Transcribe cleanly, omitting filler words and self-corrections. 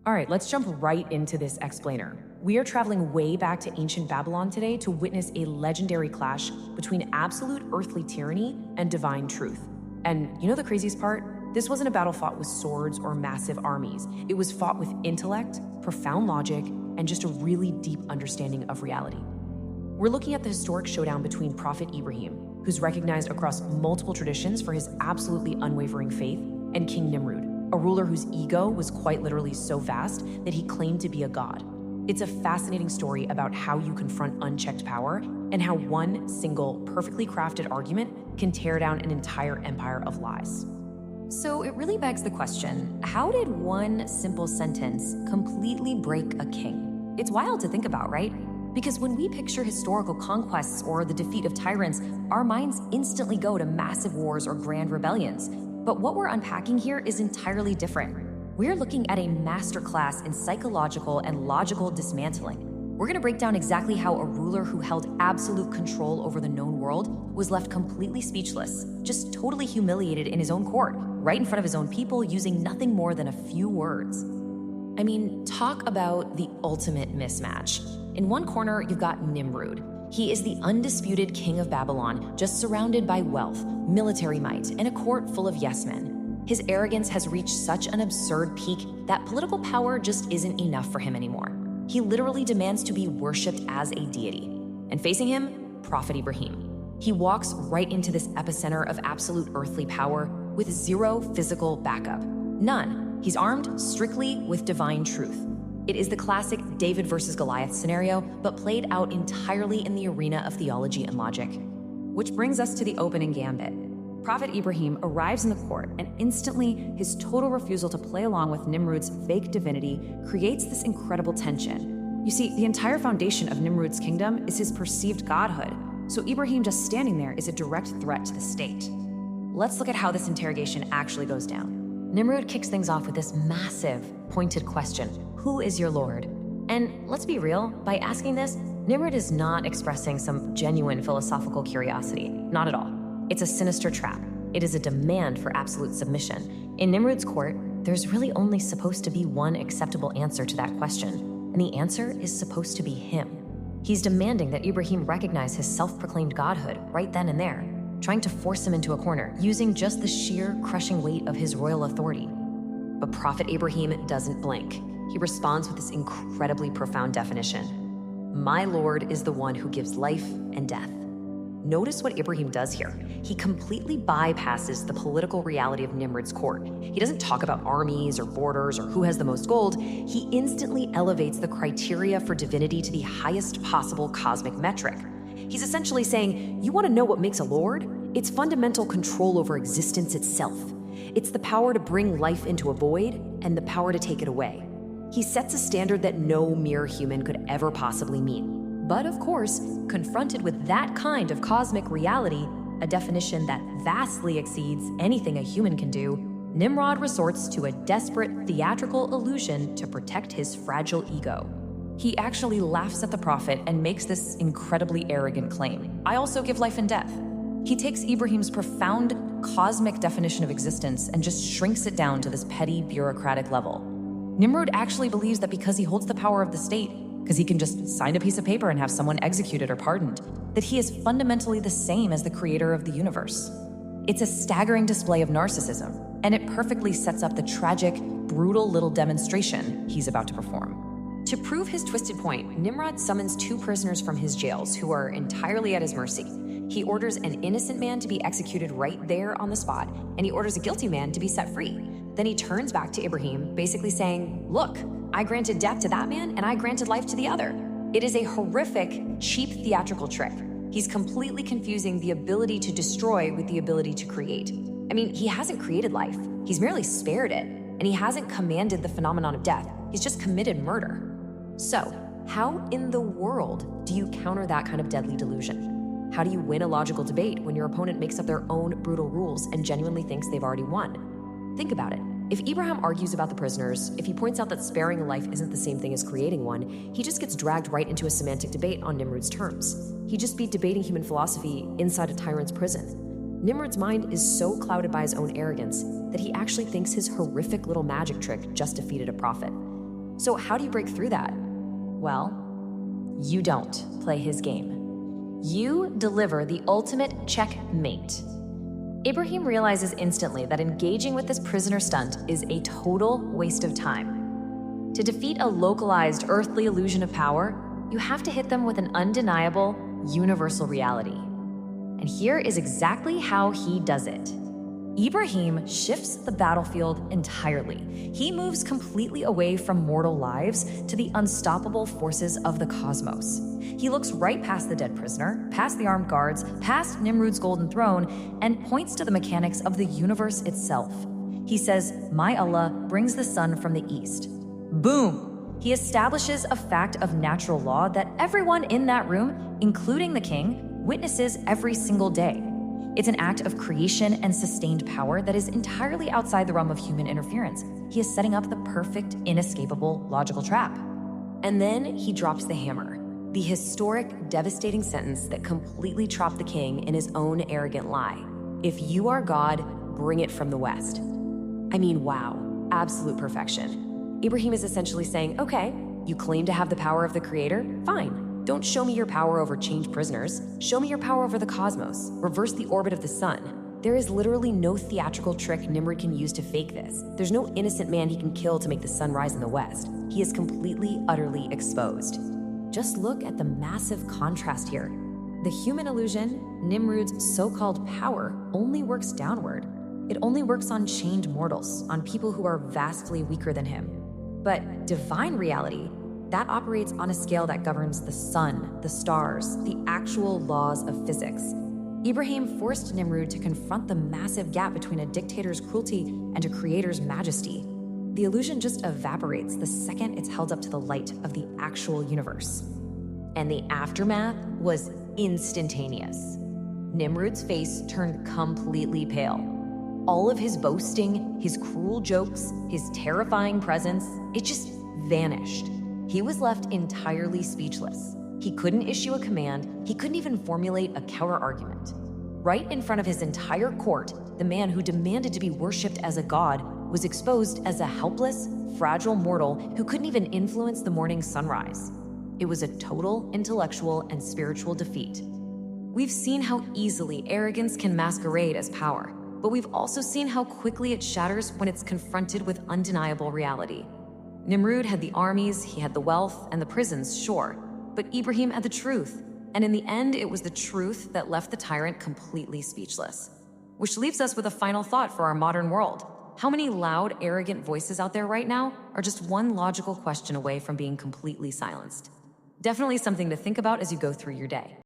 All right, let's jump right into this explainer. We are traveling way back to ancient Babylon today to witness a legendary clash between absolute earthly tyranny and divine truth. And you know the craziest part? This wasn't a battle fought with swords or massive armies. It was fought with intellect, profound logic, and just a really deep understanding of reality. We're looking at the historic showdown between Prophet Ibrahim, who's recognized across multiple traditions for his absolutely unwavering faith, and King Nimrud, a ruler whose ego was quite literally so vast that he claimed to be a god. It's a fascinating story about how you confront unchecked power and how one single, perfectly crafted argument can tear down an entire empire of lies. So it really begs the question, how did one simple sentence completely break a king? It's wild to think about, right? Because when we picture historical conquests or the defeat of tyrants, our minds instantly go to massive wars or grand rebellions. But what we're unpacking here is entirely different. We're looking at a masterclass in psychological and logical dismantling. We're gonna break down exactly how a ruler who held absolute control over the known world was left completely speechless, just totally humiliated in his own court, right in front of his own people, using nothing more than a few words. I mean, talk about the ultimate mismatch. In one corner, you've got Nimrud. He is the undisputed king of Babylon, just surrounded by wealth, military might, and a court full of yes-men. His arrogance has reached such an absurd peak that political power just isn't enough for him anymore. He literally demands to be worshipped as a deity. And facing him, Prophet Ibrahim. He walks right into this epicenter of absolute earthly power with zero physical backup. None. He's armed strictly with divine truth. It is the classic David versus Goliath scenario, but played out entirely in the arena of theology and logic. Which brings us to the opening gambit. Prophet Ibrahim arrives in the court, and instantly his total refusal to play along with Nimrod's fake divinity creates this incredible tension. You see, the entire foundation of Nimrod's kingdom is his perceived godhood, so Ibrahim just standing there is a direct threat to the state. Let's look at how this interrogation actually goes down. Nimrod kicks things off with this massive, pointed question: who is your lord? And let's be real, by asking this, Nimrod is not expressing some genuine philosophical curiosity. Not at all. It's a sinister trap. It is a demand for absolute submission. In Nimrod's court, there's really only supposed to be one acceptable answer to that question, and the answer is supposed to be him. He's demanding that Ibrahim recognize his self-proclaimed godhood right then and there, trying to force him into a corner, using just the sheer crushing weight of his royal authority. But Prophet Ibrahim doesn't blink. He responds with this incredibly profound definition: my Lord is the one who gives life and death. Notice what Ibrahim does here. He completely bypasses the political reality of Nimrod's court. He doesn't talk about armies or borders or who has the most gold. He instantly elevates the criteria for divinity to the highest possible cosmic metric. He's essentially saying, you want to know what makes a lord? It's fundamental control over existence itself. It's the power to bring life into a void and the power to take it away. He sets a standard that no mere human could ever possibly meet. But of course, confronted with that kind of cosmic reality, a definition that vastly exceeds anything a human can do, Nimrod resorts to a desperate theatrical illusion to protect his fragile ego. He actually laughs at the prophet and makes this incredibly arrogant claim: I also give life and death. He takes Ibrahim's profound cosmic definition of existence and just shrinks it down to this petty bureaucratic level. Nimrod actually believes that because he holds the power of the state, because he can just sign a piece of paper and have someone executed or pardoned, that he is fundamentally the same as the creator of the universe. It's a staggering display of narcissism, and it perfectly sets up the tragic, brutal little demonstration he's about to perform. To prove his twisted point, Nimrod summons two prisoners from his jails who are entirely at his mercy. He orders an innocent man to be executed right there on the spot, and he orders a guilty man to be set free. Then he turns back to Ibrahim, basically saying, look, I granted death to that man and I granted life to the other. It is a horrific, cheap theatrical trick. He's completely confusing the ability to destroy with the ability to create. I mean, he hasn't created life. He's merely spared it. And he hasn't commanded the phenomenon of death. He's just committed murder. So, how in the world do you counter that kind of deadly delusion? How do you win a logical debate when your opponent makes up their own brutal rules and genuinely thinks they've already won? Think about it. If Ibrahim argues about the prisoners, if he points out that sparing a life isn't the same thing as creating one, he just gets dragged right into a semantic debate on Nimrod's terms. He'd just be debating human philosophy inside a tyrant's prison. Nimrod's mind is so clouded by his own arrogance that he actually thinks his horrific little magic trick just defeated a prophet. So how do you break through that? Well, you don't play his game. You deliver the ultimate checkmate. Ibrahim realizes instantly that engaging with this prisoner stunt is a total waste of time. To defeat a localized earthly illusion of power, you have to hit them with an undeniable, universal reality. And here is exactly how he does it. Ibrahim shifts the battlefield entirely. He moves completely away from mortal lives to the unstoppable forces of the cosmos. He looks right past the dead prisoner, past the armed guards, past Nimrod's golden throne, and points to the mechanics of the universe itself. He says, "My Allah brings the sun from the east." Boom! He establishes a fact of natural law that everyone in that room, including the king, witnesses every single day. It's an act of creation and sustained power that is entirely outside the realm of human interference. He is setting up the perfect, inescapable, logical trap. And then he drops the hammer, the historic, devastating sentence that completely trapped the king in his own arrogant lie. If you are God, bring it from the west. I mean, wow, absolute perfection. Ibrahim is essentially saying, okay, you claim to have the power of the creator? Fine. Don't show me your power over chained prisoners. Show me your power over the cosmos. Reverse the orbit of the sun. There is literally no theatrical trick Nimrod can use to fake this. There's no innocent man he can kill to make the sun rise in the west. He is completely, utterly exposed. Just look at the massive contrast here. The human illusion, Nimrod's so-called power, only works downward. It only works on chained mortals, on people who are vastly weaker than him. But divine reality, that operates on a scale that governs the sun, the stars, the actual laws of physics. Ibrahim forced Nimrod to confront the massive gap between a dictator's cruelty and a creator's majesty. The illusion just evaporates the second it's held up to the light of the actual universe. And the aftermath was instantaneous. Nimrod's face turned completely pale. All of his boasting, his cruel jokes, his terrifying presence, it just vanished. He was left entirely speechless. He couldn't issue a command. He couldn't even formulate a counter-argument. Right in front of his entire court, the man who demanded to be worshipped as a god was exposed as a helpless, fragile mortal who couldn't even influence the morning sunrise. It was a total intellectual and spiritual defeat. We've seen how easily arrogance can masquerade as power, but we've also seen how quickly it shatters when it's confronted with undeniable reality. Nimrod had the armies, he had the wealth, and the prisons, sure, but Ibrahim had the truth. And in the end, it was the truth that left the tyrant completely speechless. Which leaves us with a final thought for our modern world. How many loud, arrogant voices out there right now are just one logical question away from being completely silenced? Definitely something to think about as you go through your day.